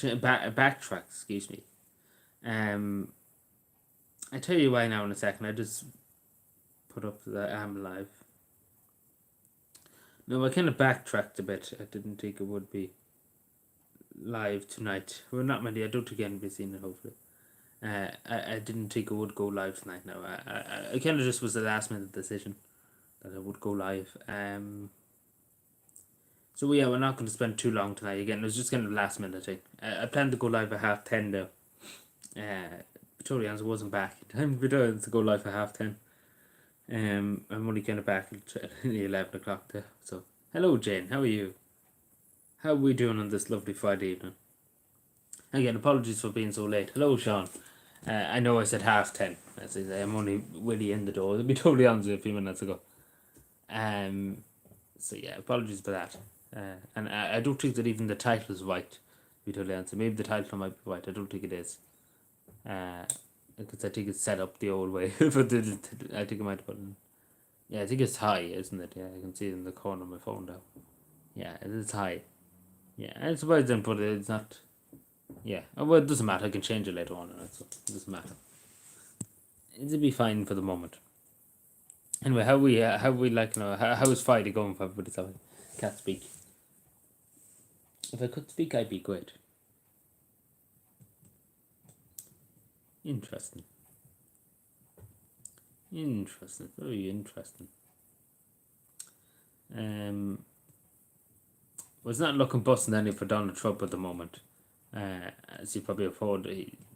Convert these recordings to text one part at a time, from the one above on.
backtrack, excuse me. Um, I tell you why now in a second. I just put up that I'm live. No, I kind of backtracked a bit. I didn't think it would be live tonight. Well, not many. I don't think anybody's seen it, hopefully. I didn't think it would go live tonight. No, I kind of just was a last minute decision that I would go live. So yeah, we're not going to spend too long tonight. Again, it was just kind of last minute thing. I planned to go live at 10:30 though. Totally honest, I wasn't back in time to go live at 10:30. I'm only kind of back at 11 o'clock there. So hello Jane, how are you? How are we doing on this lovely Friday evening? Again, apologies for being so late. Hello Sean. I know I said 10:30. As I say, I'm only really in the door. To be totally honest with you, a few minutes ago. So yeah, apologies for that. And I don't think that even the title is right. To be totally honest, maybe the title might be right. I don't think it is. Because I think it's set up the old way. But I think I might put in. Yeah, I think it's high, isn't it? Yeah, I can see it in the corner of my phone now. Yeah, it is high. Yeah, I'm surprised I didn't put it. It's not. Yeah, well, it doesn't matter. I can change it later on. So it doesn't matter. It'll be fine for the moment. Anyway, how we like how is Friday going for everybody? Sorry, can't speak. If I could speak, I'd be great. Interesting. Very interesting. Was not looking busting any for Donald Trump at the moment. As you probably have heard,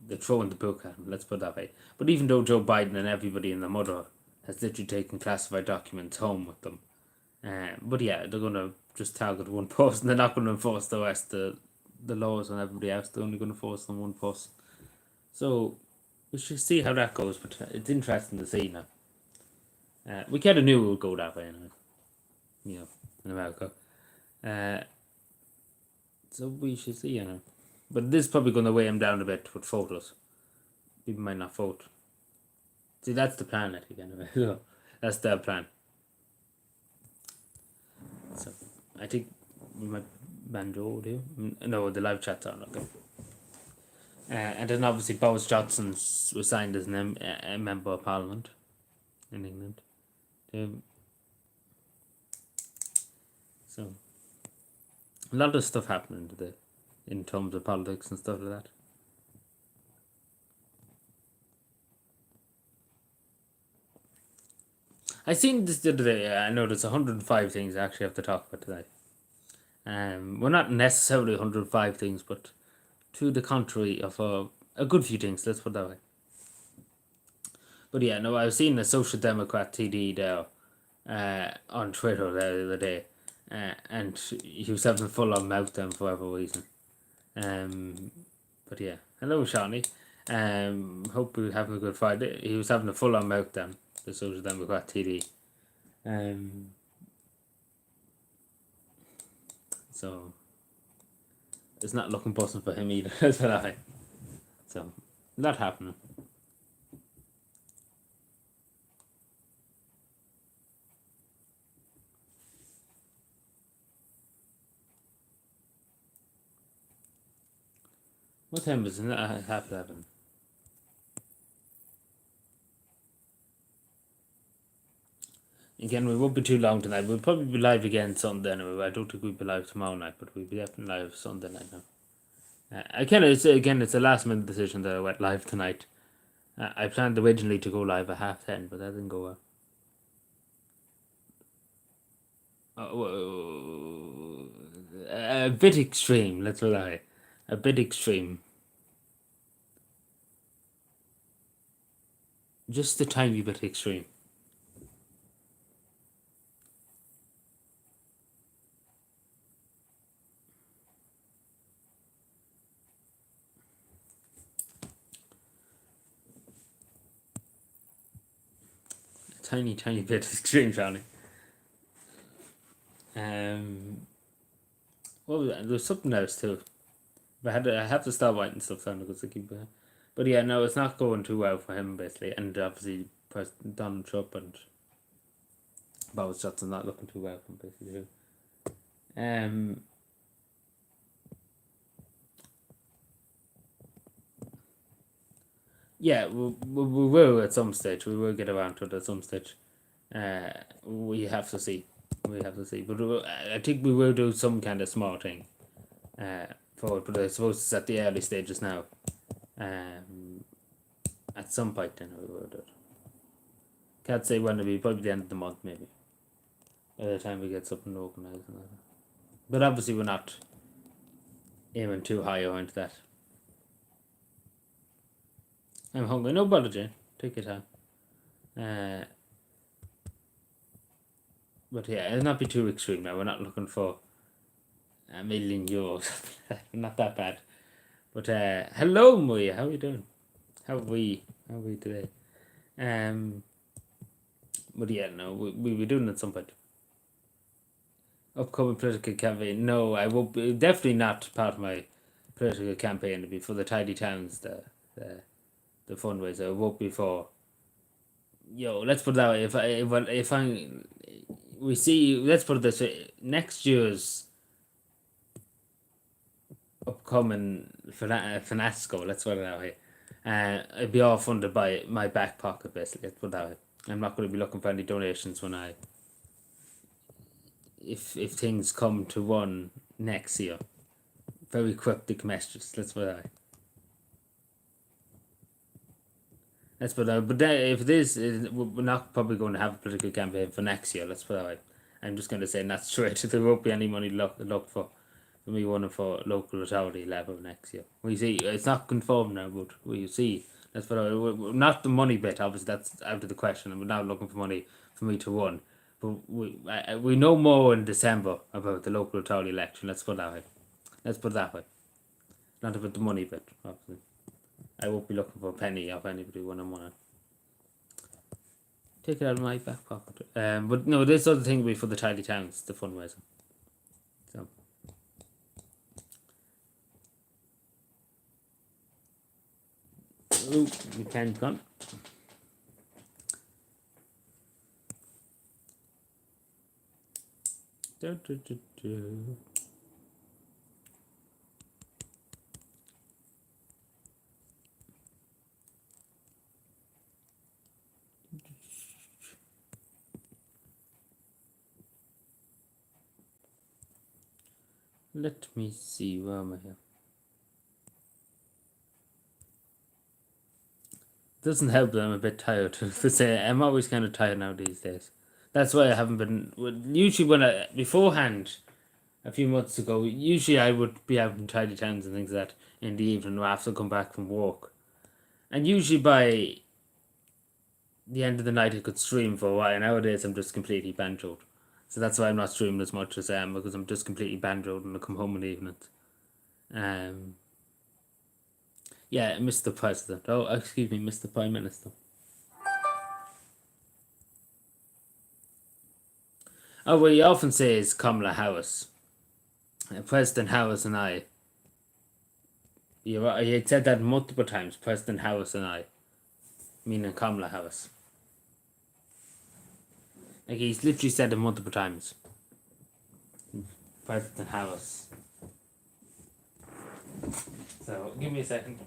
they're throwing the book at him, let's put it that way. But even though Joe Biden and everybody in the mother has literally taken classified documents home with them, but yeah, they're going to just target one person. They're not going to enforce the rest of the laws on everybody else. They're only going to force on one person. So we should see how that goes, but it's interesting to see now. We kind of knew it would go that way, in America. So we should see, But this is probably going to weigh him down a bit with photos. People might not vote. See, that's the plan, I think, anyway. So that's their plan. So I think we might banjo audio. No, the live chat's on, okay. And then obviously Boris Johnson was signed as a member of Parliament in England. So a lot of stuff happening today in terms of politics and stuff like that. I seen this the other day. I know there's 105 things I actually have to talk about today. Well, not necessarily 105 things, but to the contrary of a good few things. Let's put it that way. But yeah, no, I was seeing a Social Democrat TD there on Twitter the other day, and he was having a full-on meltdown for whatever reason. But yeah, hello Shawnee. Hope you're having a good Friday. He was having a full-on meltdown, the Social Democrat TD. So it's not looking possible for him either. That's what I. So that happening. What time is it? 11:30. Again, we won't be too long tonight. We'll probably be live again Sunday anyway. I don't think we'll be live tomorrow night, but we'll be definitely live Sunday night now. I kind of, it's a last minute decision that I went live tonight. I planned originally to go live at 10:30, but that didn't go well. A bit extreme, let's rely. A bit extreme. Just a tiny bit extreme. Tiny bit extreme, Johnny. Well, there's something else too. I have to start writing stuff down because I keep. But yeah, no, it's not going too well for him basically, and obviously President Donald Trump and Boris Johnson not looking too well for him basically. Yeah, we will at some stage. We will get around to it at some stage. We have to see. We have to see. But I think we will do some kind of small thing for it. But I suppose it's at the early stages now. At some point, then we will do it. Can't say when it'll be. Probably the end of the month, maybe. By the time we get something organised. But obviously, we're not aiming too high or into that. I'm hungry. No bother, Jane. Take your time. But yeah, it'll not be too extreme now. We're not looking for €1,000,000. Not that bad. But hello, Maria. How are you doing? How are we today? But yeah, no, we were doing it at some point. Upcoming political campaign. No, I won't be. Definitely not part of my political campaign to be for the Tidy Towns, the fundraiser. It won't be for. Let's put it that way. If I we see, let's put it this way. Next year's upcoming Finasco, let's put it that way. It'd be all funded by my back pocket, basically. Let's put it that way. I'm not going to be looking for any donations when if things come to one next year. Very cryptic messages. Let's put it that way. Let's put it that way. But then, if it is, we're not probably going to have a political campaign for next year. Let's put it that way. I'm just going to say not straight. There won't be any money looked for me running for local authority level next year. We see it's not confirmed now, but we see. That's what not the money bit. Obviously, that's out of the question. And we're not looking for money for me to run. But we know more in December about the local authority election. Let's put it that way. Let's put it that way. Not about the money bit. Obviously, I won't be looking for a penny off anybody when I'm on it. Take it out of my back pocket. But no, this other thing will be for the Tidy Towns, the fundraiser. So. Ooh, my pen's gone. Let me see, where am I here? Doesn't help that I'm a bit tired. To say I'm always kind of tired now these days. That's why I haven't been. Usually, beforehand, a few months ago, usually I would be out in Tidy Towns and things like that in the evening after I come back from work, and usually by the end of the night I could stream for a while. Nowadays I'm just completely banjoed, so that's why I'm not streaming as much as I am, because I'm just completely banjoed when I come home in the evenings. Yeah, Mr. President. Oh, excuse me, Mr. Prime Minister. Oh, what he often says Kamala Harris. President Harris and I. He had said that multiple times, President Harris and I. Meaning Kamala Harris. Like, he's literally said it multiple times. President Harris. So, give me a second.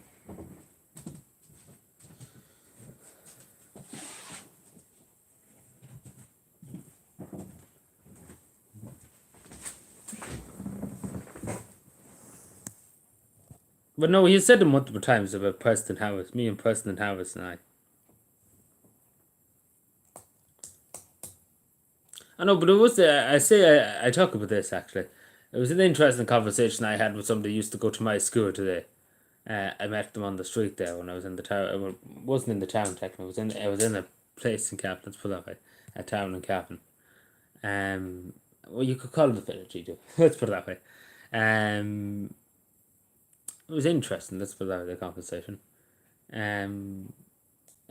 But no, he said it multiple times about President Harris. Me and President Harris and I know, but it was, I talk about this actually. It was an interesting conversation I had with somebody who used to go to my school today. I met them on the street there when I was in the town. I wasn't in the town technically. I was in a place in Cavan. Let's put it that way, a town in Cavan. Well, you could call it a village. Let's put it that way. It was interesting. Let's put it that way. The conversation. I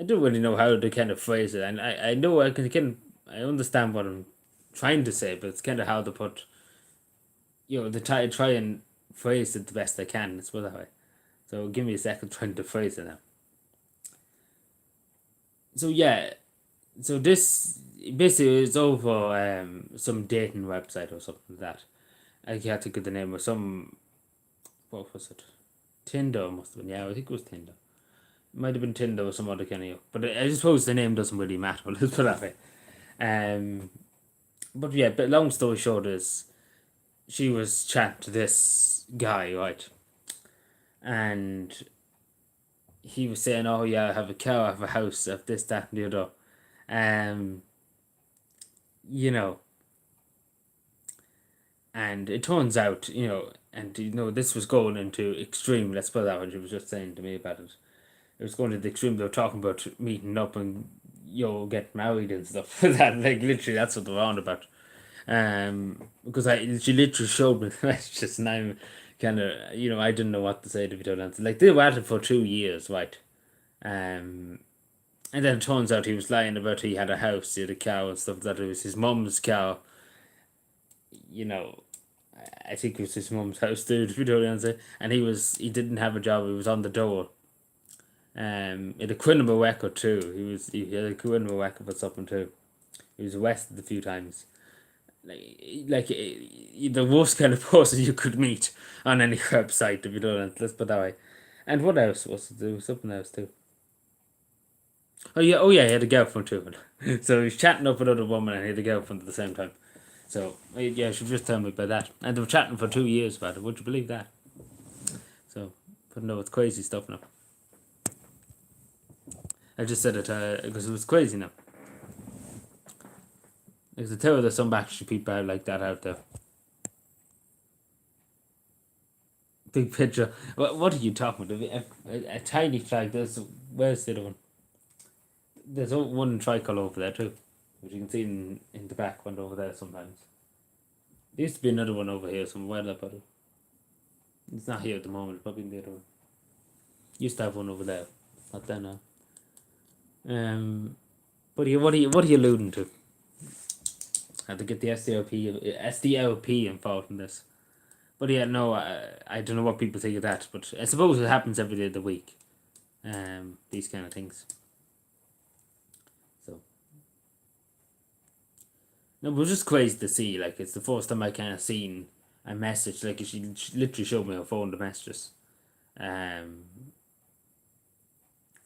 don't really know how to kind of phrase it, and I know I understand what I'm trying to say, but it's kind of how to put. To try and phrase it the best I can. Let's put it that way. So give me a second trying to phrase it now. So yeah, so this basically is over some dating website or something like that. I can't think of the name of some. What was it? Tinder must have been. Yeah, I think it was Tinder. Might have been Tinder or some other kind of, but I suppose the name doesn't really matter. Let's put it that way. Um, but yeah, but long story short is she was chatting to this guy, right? And he was saying, "Oh yeah, I have a car, I have a house, I have this, that, and the other." Um, you know, and it turns out, and this was going into extreme. Let's put it that way. She was just saying to me about it. It was going to the extreme. They were talking about meeting up and get married and stuff. That like literally, that's what they're on about. Because she literally showed me the messages, and I'm kind of I didn't know what to say to Vito Lance. Like they were at it for 2 years, right? Um, and then it turns out he was lying about he had a house, he had a cow and stuff. That it was his mum's cow. You know, I think it was his mum's house, dude. Vito Lance, and he didn't have a job. He was on the dole. He had a Quinnipiac too. He had a Quinnipiac for something too. He was arrested a few times. The worst kind of person you could meet on any website if you don't. Let's put it that way. And what else was it? There was something else too. Oh yeah, he had a girlfriend too. So he was chatting up with another woman and he had a girlfriend at the same time. So yeah, she was just telling me about that. And they were chatting for 2 years about it. Would you believe that? So, but no, it's crazy stuff now. I just said it because it was crazy now. Because I tell you there's some actually people out like that out there. Big picture. What are you talking about? A tiny flag. Where's the other one? There's one tricolour over there too, which you can see in the background over there sometimes. There used to be another one over here somewhere, but it's not here at the moment. Probably in the other one. Used to have one over there. Not there now. But what are you alluding to? I had to get the SDLP involved in this. But yeah, no, I don't know what people think of that, but I suppose it happens every day of the week. These kind of things. So no, it was just crazy to see. Like it's the first time I kind of seen a message. Like she literally showed me her phone the messages.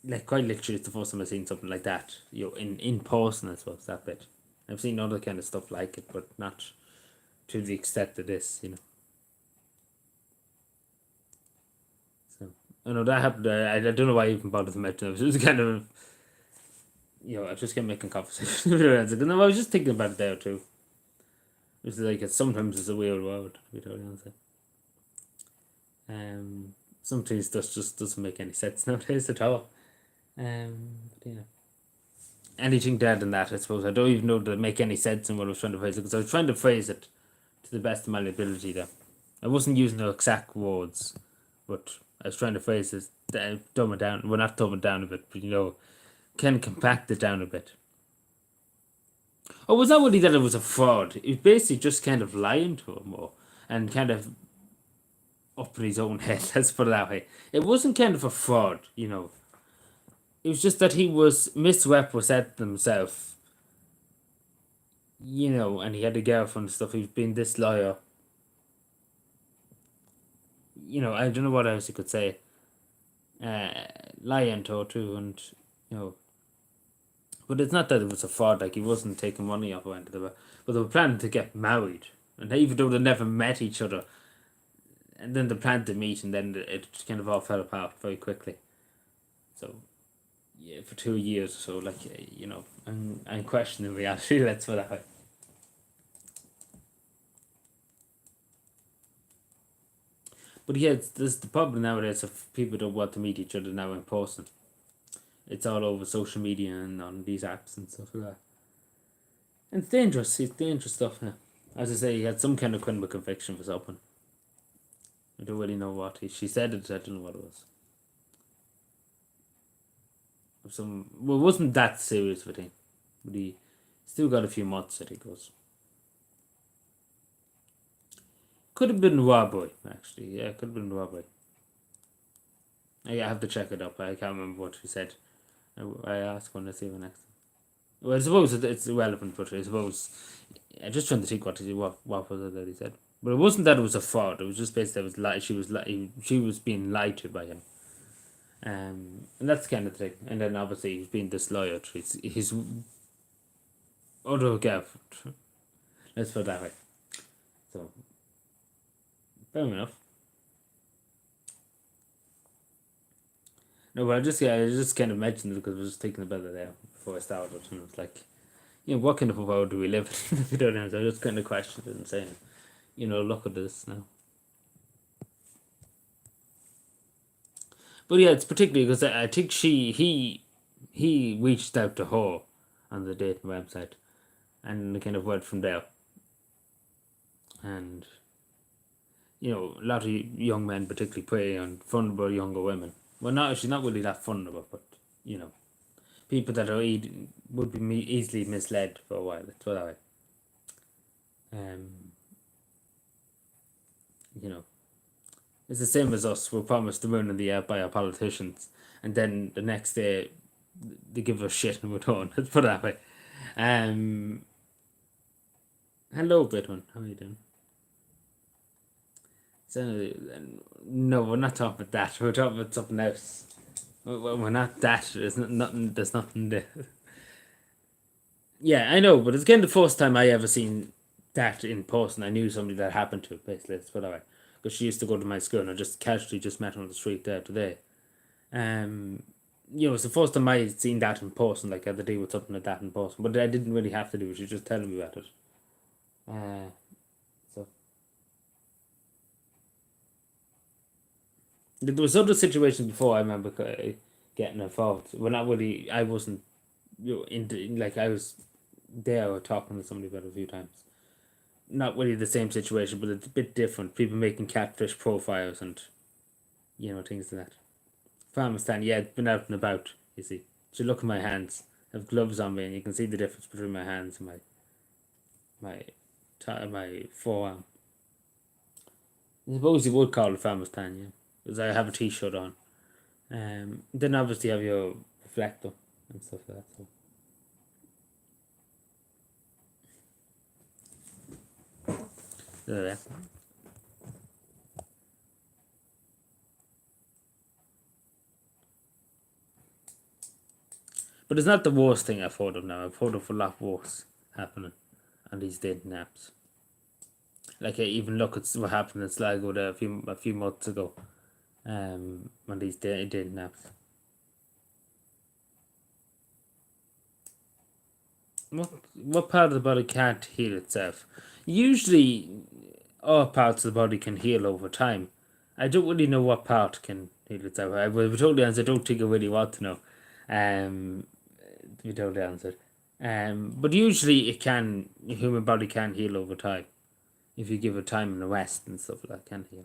Like quite literally, it's the first time I've seen something like that. In person, I suppose that bit. I've seen other kind of stuff like it, but not to the extent of this. So I know that happened. I don't know why I even bothered to mention it. It was kind of I just kept making conversation with friends. And I was just thinking about it there too. It's like sometimes it's a weird world, to be totally honest. Sometimes this just doesn't make any sense nowadays at all. But anything dead than that, I suppose. I don't even know that it make any sense in what I was trying to phrase it, because I was trying to phrase it to the best of my ability there. I wasn't using the exact words, but I was trying to phrase it, dumb it down. Well, not dumb it down a bit, but can compact it down a bit. Oh, was that what he did? It was a fraud. He was basically just kind of lying to him more and kind of up in his own head. Let's put it that way. It wasn't kind of a fraud. It was just that he was misrepresenting himself. And he had a girlfriend and stuff. He was being this lawyer. I don't know what else you could say. Lying to her too, and but it's not that it was a fraud. Like he wasn't taking money off her into the, but they were planning to get married, and even though they never met each other, and then they planned to meet, and then it kind of all fell apart very quickly. So, yeah, for 2 years or so, like I'm questioning reality. Let's put that way. But yeah, there's the problem nowadays of people don't want to meet each other now in person. It's all over social media and on these apps and stuff like that. And it's dangerous. It's dangerous stuff now. As I say, he had some kind of criminal conviction for something. I don't really know what. She said it, I don't know what it was. It wasn't that serious of a thing. But he still got a few months, I think it was. Could have been robbery, actually. Yeah, could have been robbery. I have to check it up. I can't remember what she said. I asked when I see her next. Well, I suppose it's irrelevant, but I suppose I just trying to think what was it that he said. But it wasn't that it was a fraud. It was just basically she was being lied to by him. And that's kind of the thing. And then obviously he's been disloyal. He's other girlfriend. Let's put it that way. So, fair enough. No, but I just kind of mentioned it because I was just thinking about it there before I started, and it's like, what kind of a world do we live in? If you don't know, I just kind of questioned it and saying, look at this now. But yeah, it's particularly because I think he reached out to her on the dating website, and they kind of went from there. And a lot of young men particularly prey on vulnerable younger women. Well, she's not really that vulnerable, but people that are would be easily misled for a while. Let's put it that way. It's the same as us. We're promised the moon and the air by our politicians, and then the next day they give us shit and we're done. Let's put it that way. Hello, Bitman. How are you doing? So, no, we're not talking about that. We're talking about something else. We're not that. There's nothing. There's nothing there. Yeah, I know, but it's again the first time I ever seen that in person. I knew somebody that happened to. Basically, let's put it that way. Because she used to go to my school, and I just casually just met her on the street there today. It's the first time I had seen that in person. Like I had to deal with something like that in person, but I didn't really have to do it. She was just telling me about it. So there was other situations before I remember getting involved. When I wasn't, like I was there or talking to somebody about it a few times. Not really the same situation, but it's a bit different. People making catfish profiles and things like that. Farmer stand, yeah, it's been out and about. You see, so look at my hands. I have gloves on me, and you can see the difference between my hands and my forearm. I suppose you would call it farmer's tan, yeah, because I have a t-shirt on. Then obviously you have your reflector and stuff like that. So. There. But it's not the worst thing I've heard of now. I've heard of a lot worse happening on these dating apps. Like I even look at what happened in Sligo there a few months ago. On these dating apps. What part of the body can't heal itself? Usually, all parts of the body can heal over time. I don't really know what part can heal itself. I will be totally honest. I don't think I really want to know. To be totally honest. But usually it can. The human body can heal over time if you give it time and the rest and stuff like that. Can heal.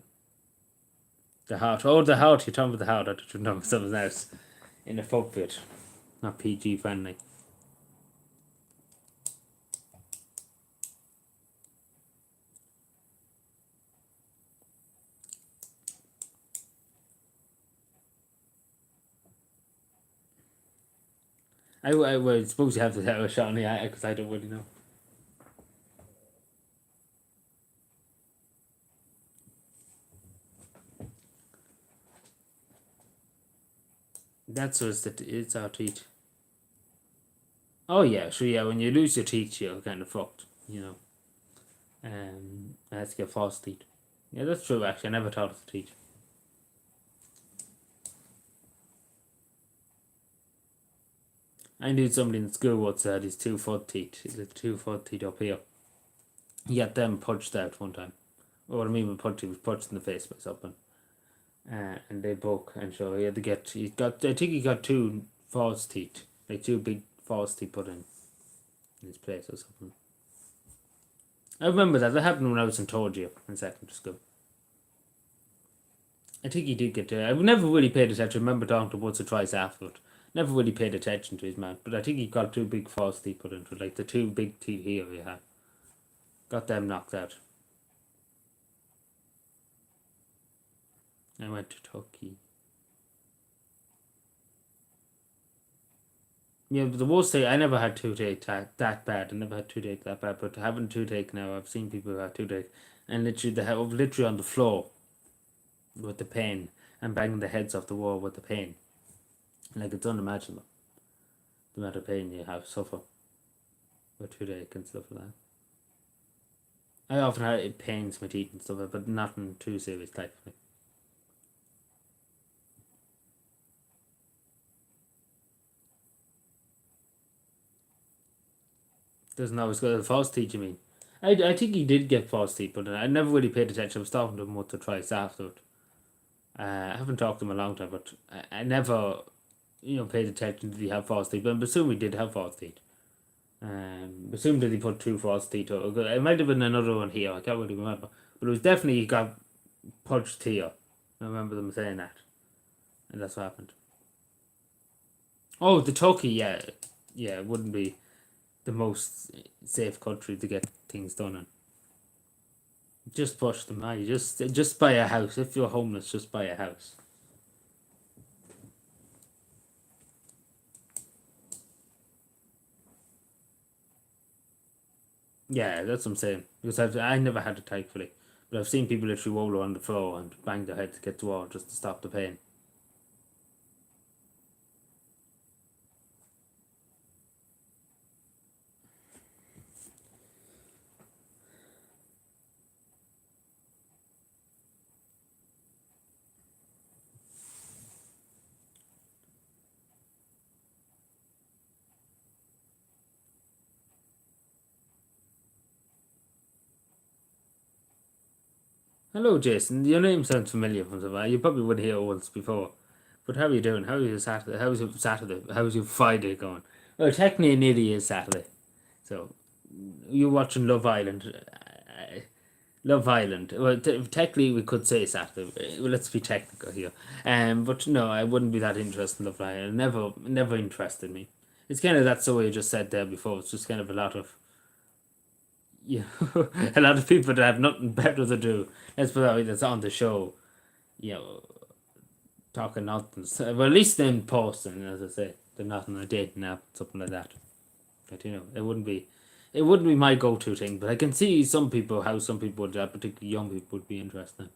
The heart. Oh, the heart. You're talking about the heart. I thought you were talking about something else. Inappropriate. Not PG friendly. I would suppose you have to have a shot in the eye because I don't really know. That's what's it's our teeth. Oh yeah, sure yeah. When you lose your teeth, you're kind of fucked. I have to get false teeth. Yeah, that's true. Actually, I never thought of the teeth. I knew somebody in school once had his 2 front teeth. The 2 front teeth up here. He got them punched out one time. What I mean by punched, he was punched in the face by something. And they broke, and so he had to get. I think he got 2 false teeth, like 2 big false teeth put in his place or something. I remember that. That happened when I was in third year in secondary school. I think he did get to. I never really paid attention. I remember talking to once or twice afterward. Never really paid attention to his mouth, but I think he got 2 big false teeth put into it, like the 2 big teeth here he had. Got them knocked out. I went to Turkey. Yeah, but the worst thing, I never had toothache that bad. I never had toothache that bad, but having toothache now, I've seen people who have toothache, and literally literally on the floor with the pain and banging their heads off the wall with the pain. Like, it's unimaginable the amount of pain you have suffer with toothache and stuff like that. I often have pains my teeth and stuff, but nothing too serious, thankfully. Doesn't always go to the false teeth, you mean? I think he did get false teeth, but I never really paid attention. I was talking to him once or twice afterward. I haven't talked to him a long time, but I never, paid attention to he have false teeth. But I assume he did have false teeth. Assume that he put two false teeth. It might have been another one here. I can't really remember, but it was definitely he got punched here. I remember them saying that, and that's what happened. Oh, the Turkey, yeah, it wouldn't be the most safe country to get things done in. Just push them. You just buy a house. If you're homeless, just buy a house. Yeah, that's what I'm saying. Because I never had it, thankfully, but I've seen people literally roll on the floor and bang their head to get to wall just to stop the pain. Hello, Jason. Your name sounds familiar from somewhere. You probably would hear it once before. But how are you doing? How are you Saturday? How's your Saturday? How's your Friday going? Well, technically, it nearly is Saturday. So, you're watching Love Island. Love Island. Well, technically, we could say Saturday. Well, let's be technical here. But no, I wouldn't be that interested in Love Island. Never interested me. It's kind of that story you just said there before. It's just kind of a lot of, a lot of people that have nothing better to do. Let's put it that way. That's on the show. You know, talking nonsense. Well, at least then posting, as I say, they're not on a dating app, something like that. But it wouldn't be my go-to thing. But I can see how some people would, particularly young people, would be interested.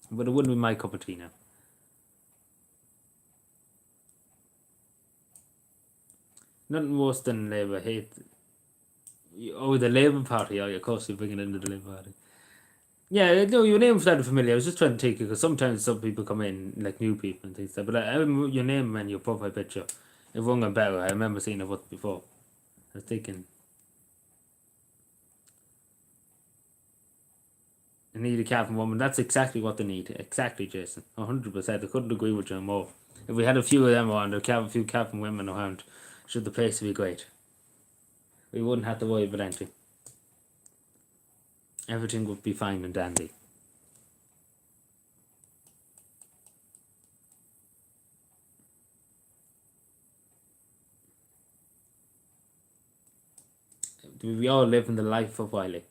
But it wouldn't be my cup of tea now. Nothing worse than Labour hate. Oh, the Labour Party. Oh, of course, you're bringing into the Labour Party. Yeah, no, your name sounded familiar. I was just trying to take it because sometimes some people come in, like new people and things like that. But your name and your profile picture, it rung a bell. I remember seeing it once before. I was thinking, I need a Catholic woman. That's exactly what they need. Exactly, Jason. 100%. I couldn't agree with you more. If we had a few of them around, a few Catholic women around, should the place be great. We wouldn't have to worry about anything. Everything would be fine and dandy. We all live in the life of Wiley.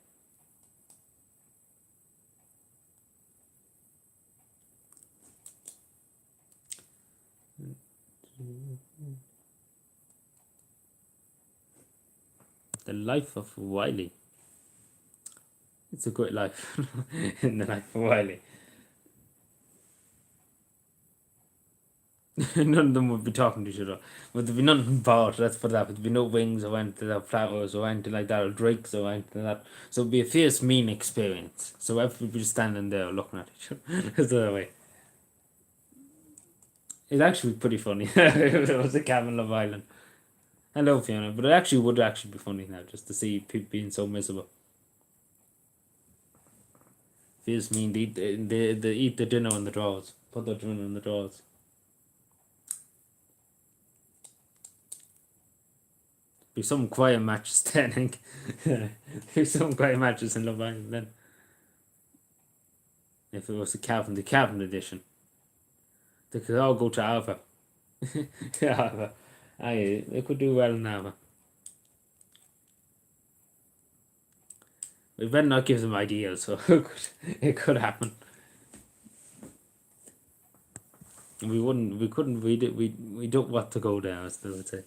The life of Wiley. It's a great life in the life of Wiley. None of them would be talking to each other. Would there be nothing about let's put that. Would there be no wings or anything like flowers or anything like that, or drakes or anything like that. So it'd be a fierce, mean experience. So everybody just standing there looking at each other. That's the other way. It'd actually be pretty funny if it was a cabin Love Island. Hello, Fiona. But it actually would actually be funny now just to see people being so miserable. Fierce, mean, they eat the dinner in the drawers. Put their dinner in the drawers. Be some quiet matches then, I think. Be some quiet matches in Love Island then. If it was the Calvin edition. They could all go to Alva. Alva. Aye, they could do well in Alva. We better not give them ideas, so it could happen. We don't want to go there, as they would say.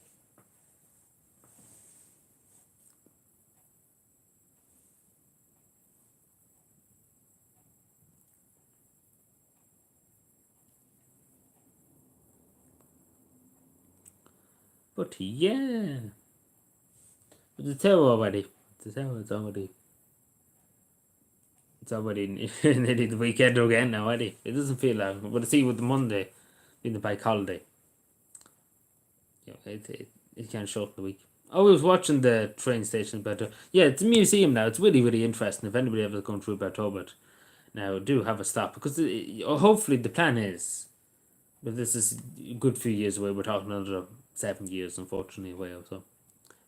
But yeah, but the tower already. The tower is already. It's already nearly the weekend again now, already. It doesn't feel like, but see with the Monday being the bank holiday, it can shorten the week. I was watching the train station, but yeah, it's a museum now. It's really, really interesting. If anybody ever going through Bertobert, now do have a stop because hopefully the plan is, but this is a good few years away. We're talking another 7 years, unfortunately, away or so,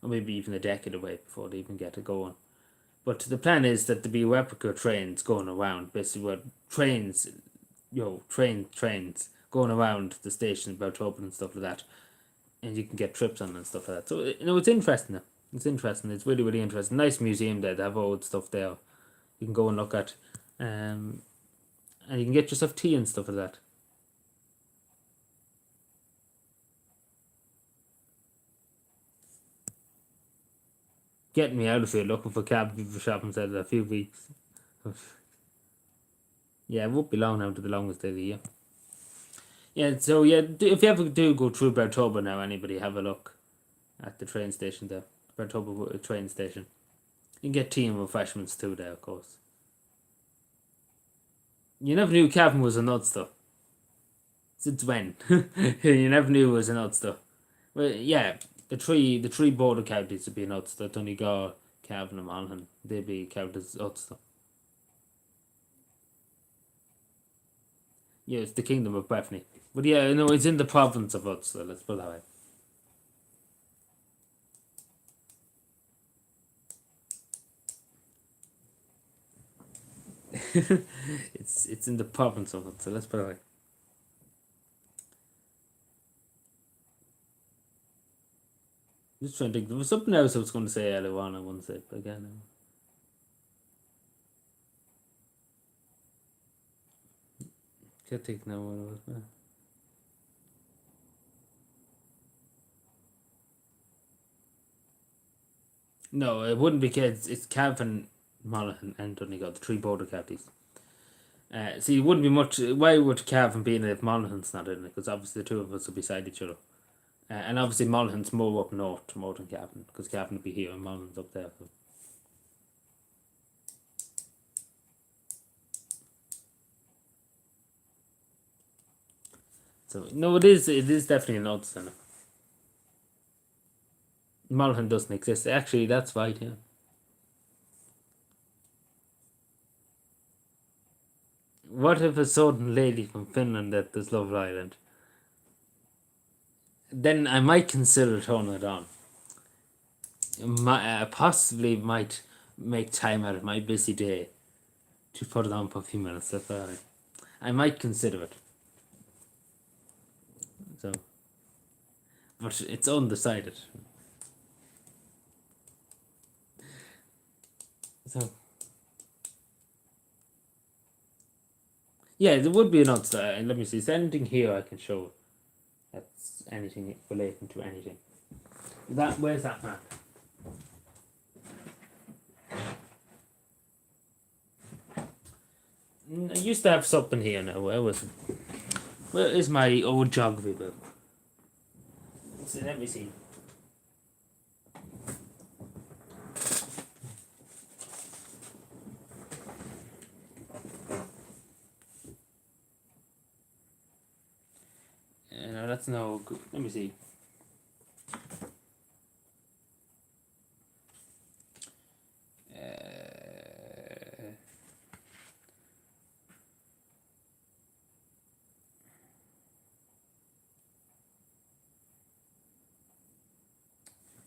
or maybe even a decade away before they even get it going. But the plan is that there be replica trains going around, basically, what trains, trains going around the station about open and stuff like that, and you can get trips on and stuff like that. So it's interesting. It's interesting. It's really, really interesting. Nice museum there. They have old stuff there. You can go and look at, and you can get yourself tea and stuff like that. Getting me out of here looking for cab for shopping centre a few weeks. Yeah, it won't be long now to the longest day of the year. Yeah, so yeah, if you ever do go through Bertoba now, anybody have a look at the train station there. Bertoba train station. You can get tea and refreshments too there, of course. You never knew Cavan was a nut stuff. Since when? You never knew it was a nut stuff. Well, yeah, the three border counties would be nuts. The Donegal, Cavan and Monaghan, they'd be counted as nuts stuff. Yeah, it's the Kingdom of Breffni. But yeah, no, it's in the province of Ulster, let's put it that way. It's in the province of Ulster, let's put it that way. Just trying to think. There was something else I was going to say earlier on. I wouldn't say, but again, I can't think now what it was. No, it wouldn't be kids. It's Cavan, Monaghan, and Donegal, the three border counties. See, it wouldn't be much. Why would Cavan be in it if Monaghan's not in it? Because obviously the two of us are beside each other. And obviously Monaghan's more up north, more than Cavan, because Cavan would be here and Monaghan's up there. So no, it is. It is definitely an odd centre. Monaghan doesn't exist. Actually, that's right. Yeah. What if a certain lady from Finland that does Love Island? Then I might consider turning it on. Possibly might make time out of my busy day to put it on for a few minutes. I might consider it. So, but it's undecided. So, yeah, there would be an odd. Let me see. Is there anything here I can show? That's anything relating to anything. Where's that map? I used to have something here now. Where was it? Where is my old geography book? So let me see. No, that's no good. Let me see.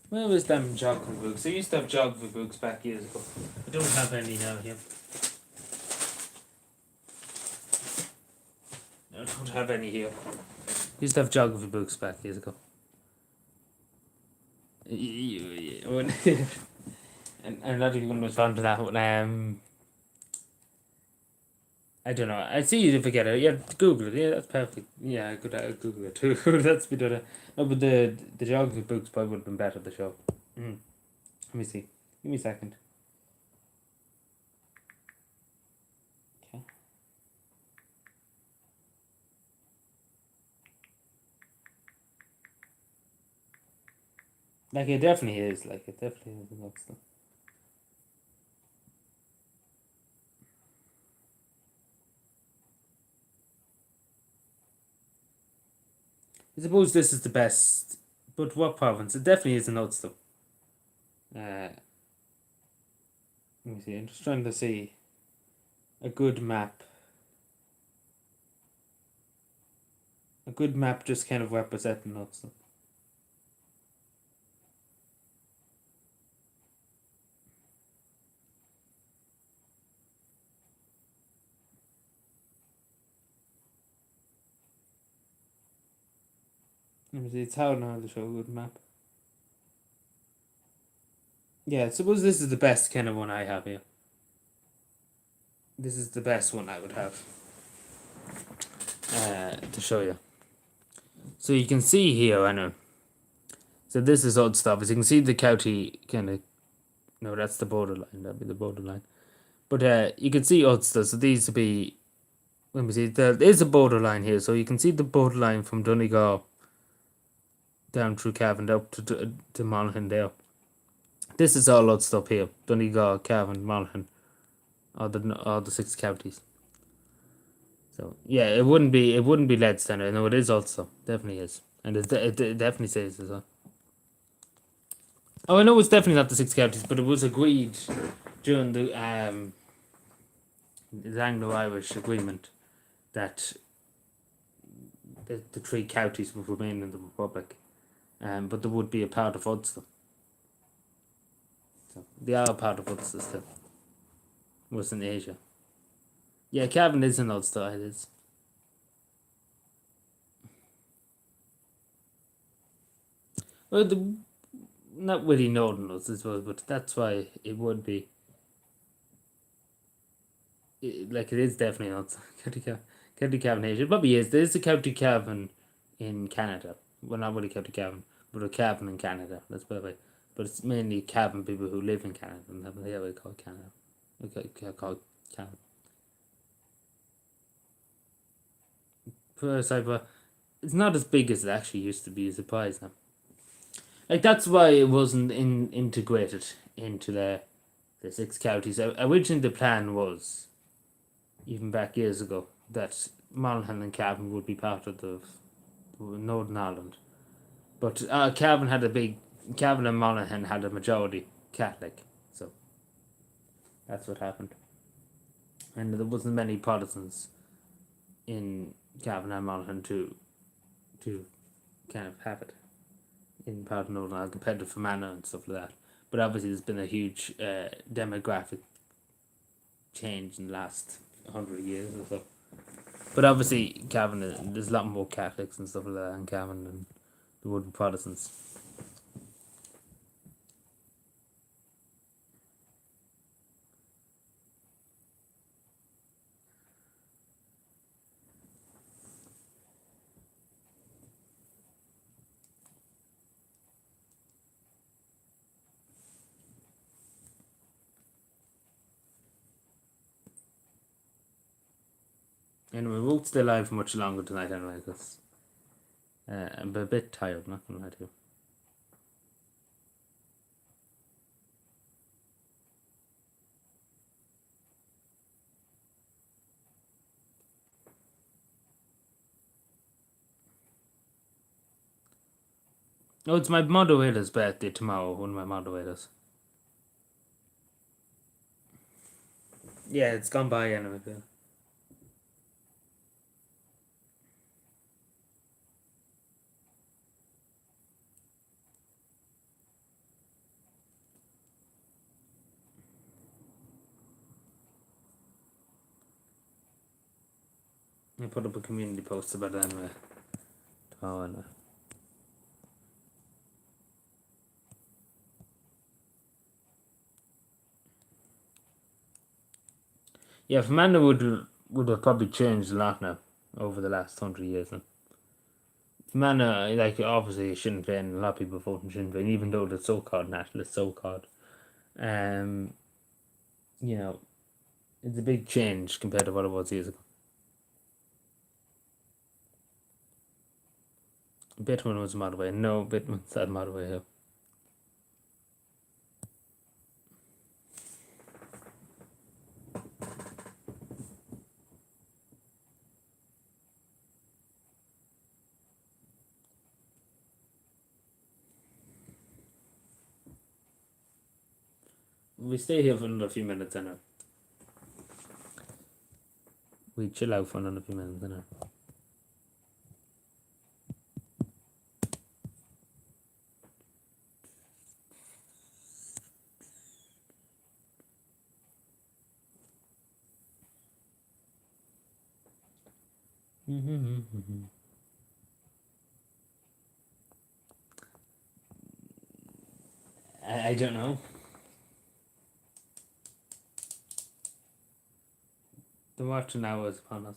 Where was them geography books? I used to have geography books back years ago. I don't have any now here. I don't have any here. I used to have geography books back years ago. And I'm not even going to respond to that. I don't know. I see you forget it. Yeah, Google it. Yeah, that's perfect. Yeah, I could Google it too. That's be better. No, but the geography books probably would have been better. The show. Let me see. Give me a second. Okay. Like it definitely is. Like it definitely is enough stuff. I suppose this is the best, but what province? It definitely is enough stuff. Let me see. I'm just trying to see a good map. A good map just kind of representing that stuff. Let me see. It's hard now to show a good map. Yeah, I suppose this is the best kind of one I have here. This is the best one I would have to show you. So you can see here, I know. So this is odd stuff. As you can see, the county kind of. No, that's the borderline. That'd be the borderline. But you can see Ulster. So these would be. Let me see. There is a borderline here. So you can see the borderline from Donegal down through Cavan up to Monaghan there. This is all Ulster up here. Donegal, Cavan, Monaghan. All the 6 counties. So yeah, it wouldn't be Leadstone. I know it is also. Definitely is. And it definitely says as well. Oh, I know it's definitely not the 6 counties, but it was agreed during the Anglo-Irish agreement that the 3 counties would remain in the Republic, but there would be a part of Ulster. So they are a part of Ulster still. Was in Asia. Yeah, Cavan is in Ulster. It is. Well, not really Northern Ulster as well, but that's why it would be. Like it is definitely not County Cavan Asia. It probably is. There is a County Cavan in Canada. Well, not really County Cavan, but a Cavan in Canada. That's probably. But it's mainly Cavan people who live in Canada, and they have it called Canada. Okay, called Cavan. But it's not as big as it actually used to be. A surprise now. Like that's why it wasn't integrated into the 6 counties. Originally, the plan was, even back years ago, that Monaghan and Cavan would be part of the Northern Ireland, but Cavan and Monaghan had a majority Catholic, so that's what happened, and there wasn't many Protestants in Cavan and Monaghan to kind of have it in part of Northern Ireland compared to Fermanagh and stuff like that. But obviously, there's been a huge demographic change in the last 100 years or so. But obviously, Cavan, there's a lot more Catholics and stuff like that in Cavan than there would be Protestants. Anyway, we won't stay live for much longer tonight anyway, because I'm a bit tired, not gonna lie to you. Oh, it's my moderator's birthday tomorrow, one of my moderators. Yeah, it's gone by anyway. Yeah. I put up a community post about it anyway. Oh, anyway. Yeah, Fermanagh would have probably changed a lot now over the last 100 years. Now. Fermanagh, like, obviously, Sinn Féin, a lot of people voting Sinn Féin, even though they're so-called nationalists, so-called. You know, it's a big change compared to what it was years ago. Bitman was Modway. No, Bitman's at Modway Hill. we stay here for another few minutes and we chill out for another few minutes and I don't know. The watching hours upon us.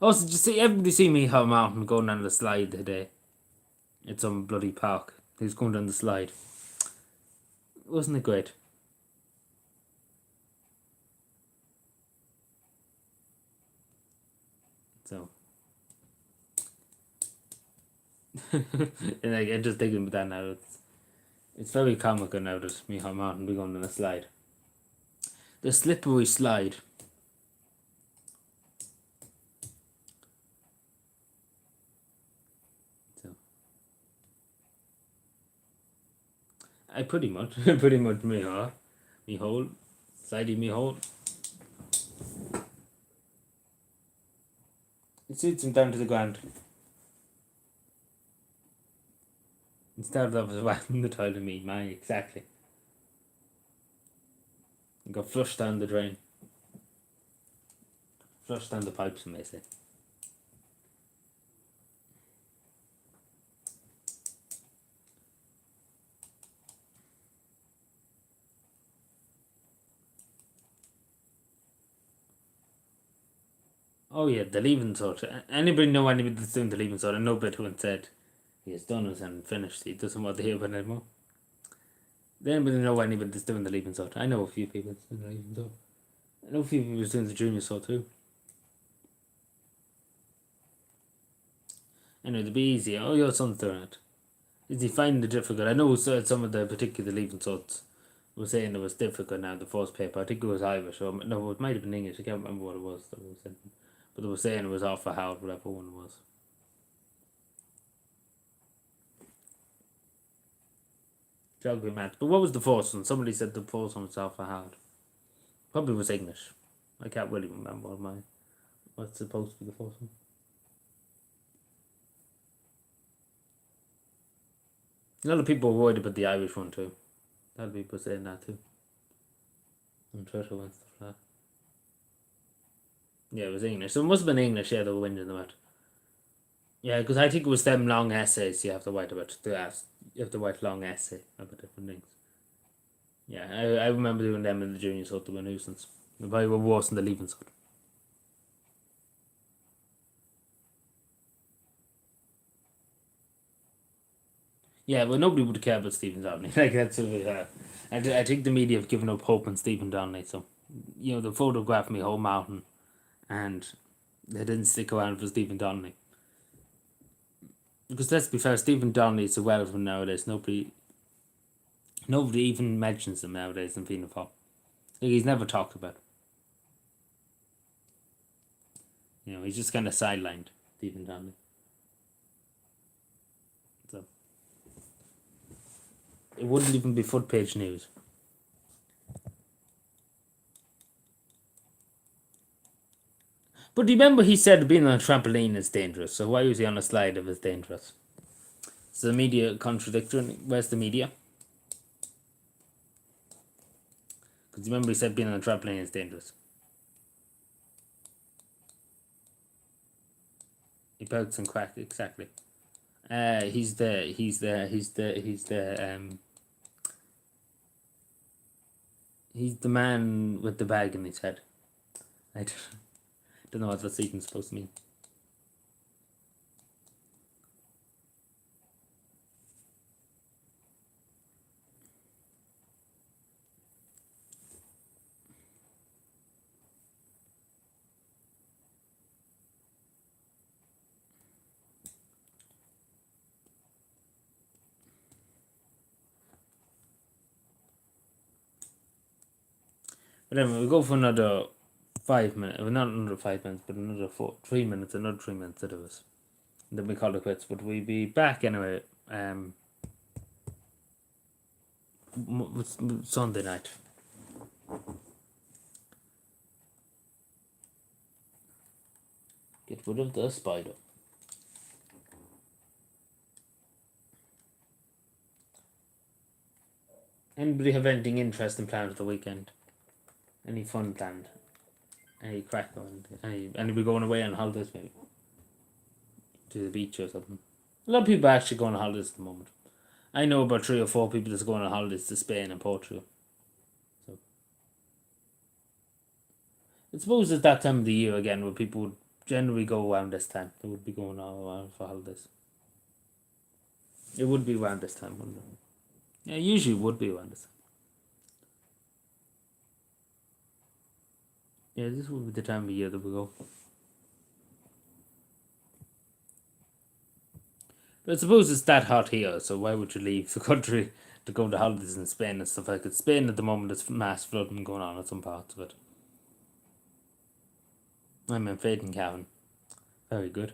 Oh, so did you see? Everybody see me how mountain going down the slide today? It's some bloody park. He's going down the slide. Wasn't it great? So, and like, I'm just thinking about that now. It's very comical now that me how mountain be going down the slide. The slippery slide. So, I pretty much me hole, slidey me hole. It suits him down to the ground. It started off as whacking the toilet me, man, exactly. It got flushed down the drain. Flushed down the pipes, some may say. Oh yeah, the leaving sort. Anybody know anybody that's doing the leaving sort? I know bit who said he has done it and finished. He doesn't want to hear about it anymore. Does anybody know anybody that's doing the leaving sort? I know a few people that's doing the leaving sort. I know a few people that's doing the junior sort too. Anyway, it'd be easy. Oh, your son's doing it. Is he finding it difficult? I know some of the particular leaving sorts were saying it was difficult now, the first paper. I think it was Irish, or no, it might have been English. I can't remember what it was that was saying. But they were saying it was awful hard, whatever one it was. Geography, maths. But what was the first one? Somebody said the first one was awful hard. Probably was English. I can't really remember what's supposed to be the first one. A lot of people were worried about the Irish one too. A lot of people saying that too. On Twitter and stuff like that. Yeah, it was English. So it must have been English, yeah, they were whinging about. Yeah, because I think it was them long essays you have to write about. You have to write long essay about different things. Yeah, I remember doing them in the junior sort, they were a nuisance. They probably were worse than the leaving sort. Yeah, well, nobody would care about Stephen Donnelly. Like, that's I think the media have given up hope on Stephen Donnelly. So, they photographed me whole mountain, and they didn't stick around for Stephen Donnelly. Because let's be fair, Stephen Donnelly is irrelevant nowadays. Nobody even mentions him nowadays in Fianna Fáil. Like, he's never talked about. He's just kind of sidelined, Stephen Donnelly. So it wouldn't even be front page news. But remember, he said being on a trampoline is dangerous. So why was he on a slide if it's dangerous? Is the media contradictory? Where's the media? Because remember, he said being on a trampoline is dangerous. He pokes and cracks, exactly. He's the man with the bag in his head. I don't know what that's even supposed to mean. But anyway, we'll go for another 5 minutes. Well, not another 5 minutes, but another 3 minutes. Another 3 minutes out of us. And then we call it quits. But we'll be back anyway. Sunday night. Get rid of the spider. Anybody have anything interesting planned for the weekend? Any fun planned? Any crack on? Anybody going away on holidays maybe? To the beach or something? A lot of people are actually going on holidays at the moment. I know about 3 or 4 people that's going on holidays to Spain and Portugal. So I suppose it's that time of the year again where people would generally go around this time. They would be going all around for holidays. It would be around this time, wouldn't it? Yeah, usually would be around this time. Yeah, this would be the time of year that we go. But I suppose it's that hot here, so why would you leave the country to go to holidays in Spain and stuff like that? Spain at the moment is mass flooding going on at some parts of it. I'm in Faden, Cavan. Very good.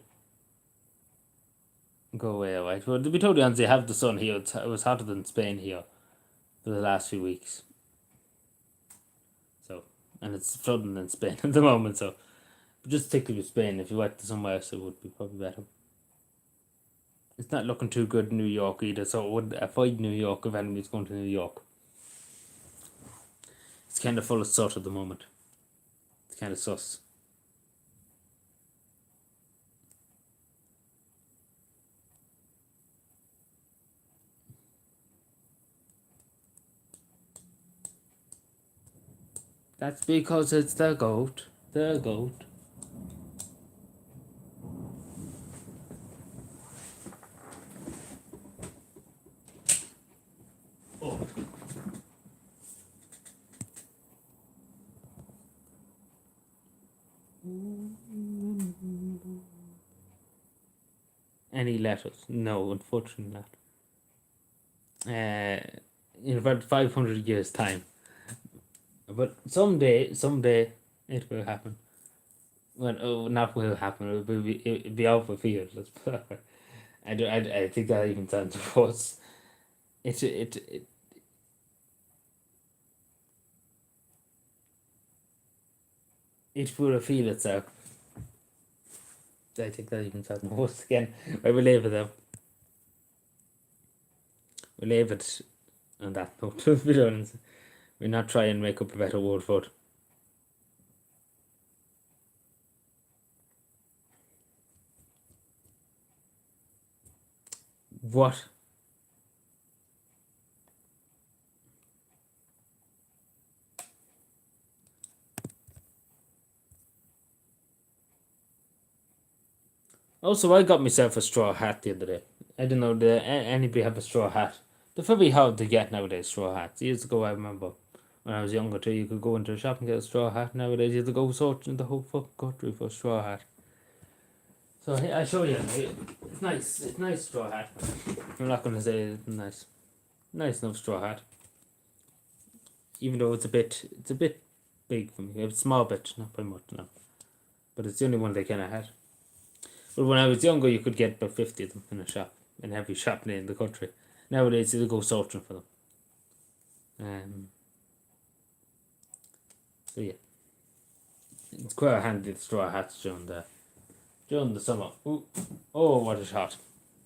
Go away, alright. Well, to be totally honest, they have the sun here. It was hotter than Spain here for the last few weeks. So, and it's flooding in Spain at the moment, so just stick with Spain. If you went to somewhere else, it would be probably better. It's not looking too good in New York either, so it would avoid New York if anybody's going to New York. It's kind of full of salt at the moment. It's kind of sus. That's because it's the goat. The goat. Oh. Any letters? No, unfortunately not. In about 500 years' time. But someday it will happen. Well, not will happen. It'll be out for fear. Let's put it that way. I think that even sounds worse. It will reveal itself. I think that even sounds worse again. I will leave it though. We'll leave it on that note. We're not trying to make up a better word for it. What? Also, I got myself a straw hat the other day. I don't know, did anybody have a straw hat? They're very hard to get nowadays, straw hats. Years ago, I remember when I was younger too, you could go into a shop and get a straw hat. Nowadays, you have to go searching the whole fucking country for a straw hat. So I show you. It's nice. It's nice straw hat. I'm not gonna say it's nice. Nice enough straw hat. Even though it's a bit big for me. It's a small bit, not by much now. But it's the only one they kind of had. But when I was younger, you could get about 50 of them in a shop, in every shop in the country. Nowadays, you go searching for them. So yeah, it's quite handy, the straw hats during the summer. Ooh. Oh, what a shot!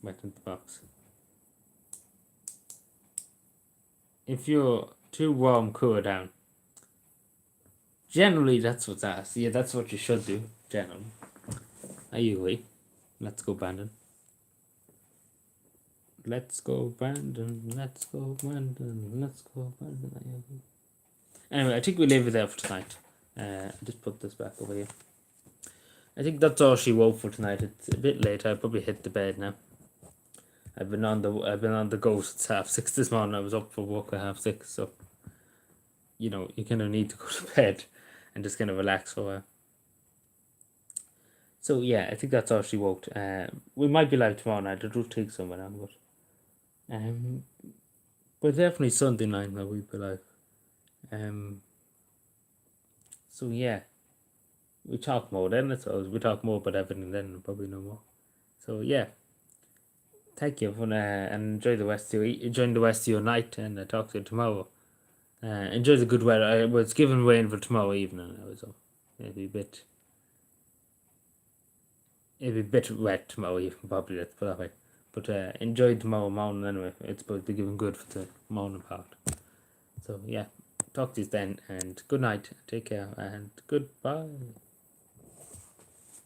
Went in the box. If you're too warm, cool down. Generally, that's what's asked. Yeah, that's what you should do. Generally, I agree. Let's go, Brandon. Let's go, Brandon. Let's go, Brandon. Let's go, Brandon. Anyway, I think we'll leave it there for tonight. Just put this back over here. I think that's all she wrote for tonight. It's a bit late. I'll probably hit the bed now. I've been on the go since 6:30 this morning. I was up for work at 6:30, so you know you kind of need to go to bed and just kind of relax for a while. So yeah, I think that's all she wrote. We might be live tomorrow night. I do take someone on, but definitely Sunday night now we'll be live. So yeah, we talk more then. I suppose we talk more about everything then, probably no more. So yeah, thank you for and enjoy the rest of your night, and talk to you tomorrow. Enjoy the good weather. I was given rain for tomorrow evening. So it'll be a bit wet tomorrow evening, probably. Let's put it that way. But enjoy tomorrow morning anyway. It's supposed to be given good for the morning part. So yeah, talk to you then, and good night. Take care and goodbye.